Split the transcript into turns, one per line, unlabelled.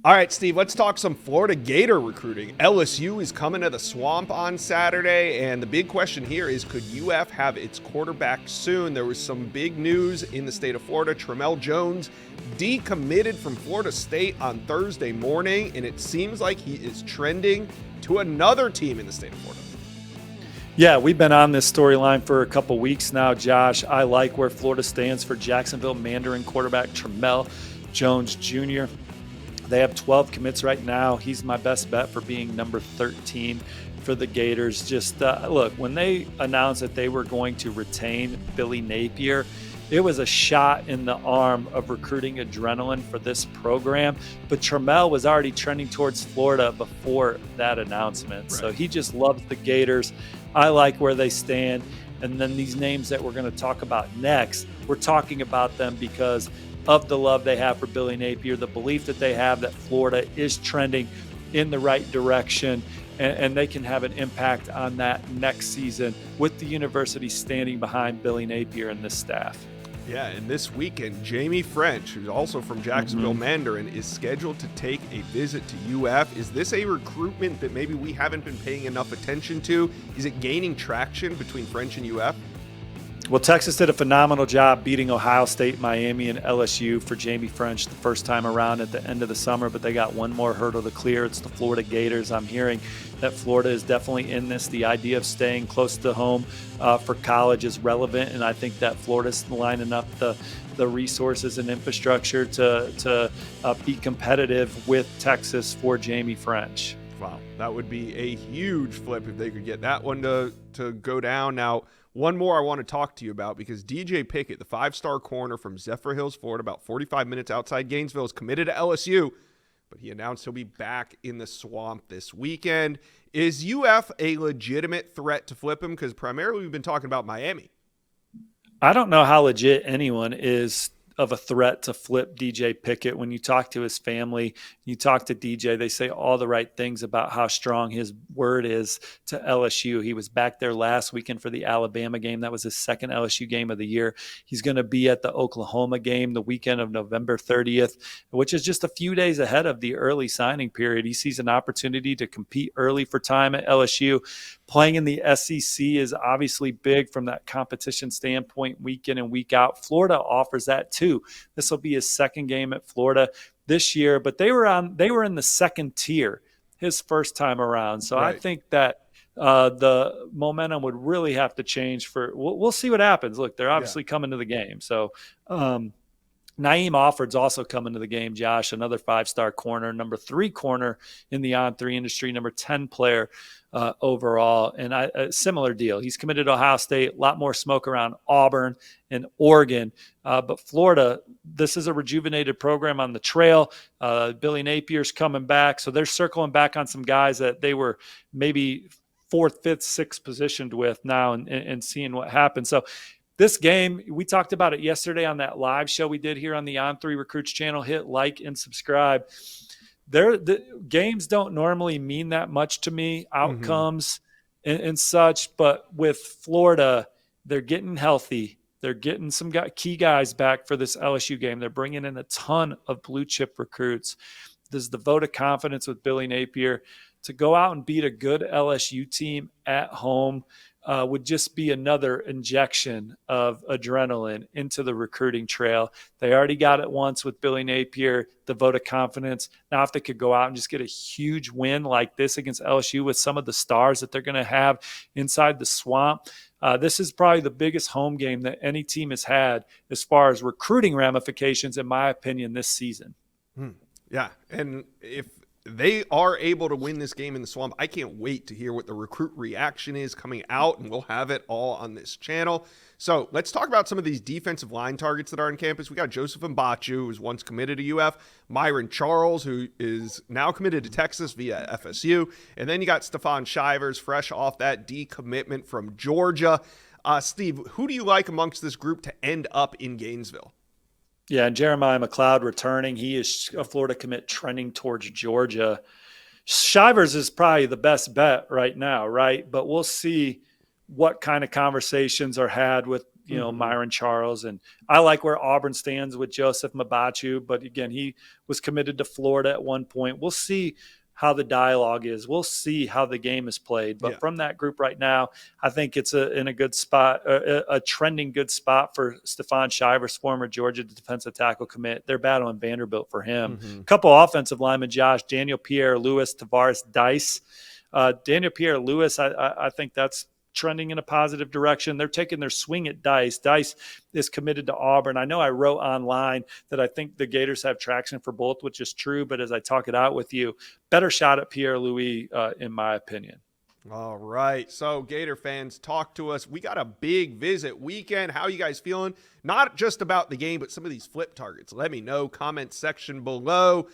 All right, Steve, let's talk some Florida Gator recruiting. LSU is coming to the Swamp on Saturday, and the big question here is, could UF have its quarterback soon? There was some big news in the state of Florida. Tramell Jones decommitted from Florida State on Thursday morning, and it seems like he is trending to another team in the state of Florida.
Yeah, we've been on this storyline for a couple weeks now, Josh. I like where Florida stands for Jacksonville Mandarin quarterback Tramell Jones Jr. They have 12 commits right now. He's my best bet for being number 13 for the Gators. Just look, when they announced that they were going to retain Billy Napier, it was a shot in the arm of recruiting adrenaline for this program. But Tramell was already trending towards Florida before that announcement. Right. So he just loves the Gators. I like where they stand. And then these names that we're going to talk about next, we're talking about them because of the love they have for Billy Napier, the belief that they have that Florida is trending in the right direction, and they can have an impact on that next season with the university standing behind Billy Napier and this staff.
Yeah, and this weekend, Jamie Ffrench, who's also from Jacksonville Mandarin, is scheduled to take a visit to UF. Is this a recruitment that maybe we haven't been paying enough attention to? Is it gaining traction between Ffrench and UF?
Well, Texas did a phenomenal job beating Ohio State, Miami, and LSU for Jamie Ffrench the first time around at the end of the summer, but they got one more hurdle to clear. It's the Florida Gators. I'm hearing that Florida is definitely in this. The idea of staying close to home for college is relevant, and I think that Florida's lining up the resources and infrastructure to be competitive with Texas for Jamie Ffrench.
Wow, that would be a huge flip if they could get that one to go down. Now, one more I want to talk to you about, because DJ Pickett, the five-star corner from Zephyr Hills, Florida, about 45 minutes outside Gainesville, is committed to LSU, but he announced he'll be back in the Swamp this weekend. Is UF a legitimate threat to flip him? Because primarily we've been talking about Miami.
I don't know how legit anyone is of a threat to flip DJ Pickett. When you talk to his family, you talk to DJ, they say all the right things about how strong his word is to LSU. He was back there last weekend for the Alabama game. That was his second LSU game of the year. He's going to be at the Oklahoma game the weekend of November 30th, which is just a few days ahead of the early signing period. He sees an opportunity to compete early for time at LSU. Playing in the SEC is obviously big from that competition standpoint, week in and week out. Florida offers that too. This will be his second game at Florida this year, but they were in the second tier his first time around. So right. I think that the momentum would really have to change for. We'll see what happens. Look, they're obviously coming to the game. So Naim Alford's also coming to the game, Josh, another five-star corner, number 3 corner in the on-3 industry, number 10 player overall. And a similar deal. He's committed to Ohio State, a lot more smoke around Auburn and Oregon. But Florida, this is a rejuvenated program on the trail. Billy Napier's coming back. So they're circling back on some guys that they were maybe 4th, 5th, 6th positioned with now and seeing what happens. So this game, we talked about it yesterday on that live show we did here on the On3 Recruits channel. Hit like and subscribe. The games don't normally mean that much to me, outcomes and such, but with Florida, they're getting healthy. They're getting some key guys back for this LSU game. They're bringing in a ton of blue chip recruits. There's the vote of confidence with Billy Napier. To go out and beat a good LSU team at home would just be another injection of adrenaline into the recruiting trail. They already got it once with Billy Napier, the vote of confidence. Now, if they could go out and just get a huge win like this against LSU with some of the stars that they're going to have inside the Swamp, this is probably the biggest home game that any team has had as far as recruiting ramifications, in my opinion, this season.
Yeah, and if they are able to win this game in the Swamp, I can't wait to hear what the recruit reaction is coming out, and we'll have it all on this channel. So let's talk about some of these defensive line targets that are on campus. We got Joseph Mbachu, who was once committed to UF, Myron Charles, who is now committed to Texas via FSU, and then you got Stephon Shivers, fresh off that decommitment from Georgia. Steve, who do you like amongst this group to end up in Gainesville?
Yeah, and Jeremiah McLeod returning. He is a Florida commit trending towards Georgia. Shivers is probably the best bet right now, right? But we'll see what kind of conversations are had with Myron Charles. And I like where Auburn stands with Joseph Mabachu. But again, he was committed to Florida at one point. We'll see how the dialogue is. We'll see how the game is played. But from that group right now, I think it's in a good spot, a trending good spot for Stephon Shivers, former Georgia defensive tackle commit. They're battling Vanderbilt for him. A couple offensive linemen, Josh, Daniel Pierre-Louis, Tavares Dice. Daniel Pierre-Louis, I think that's trending in a positive direction. They're taking their swing at Dice. Dice is committed to Auburn. I know I wrote online that I think the Gators have traction for both, which is true. But as I talk it out with you, better shot at Pierre-Louis, in my opinion.
All right. So, Gator fans, talk to us. We got a big visit weekend. How are you guys feeling? Not just about the game, but some of these flip targets. Let me know. Comment section below.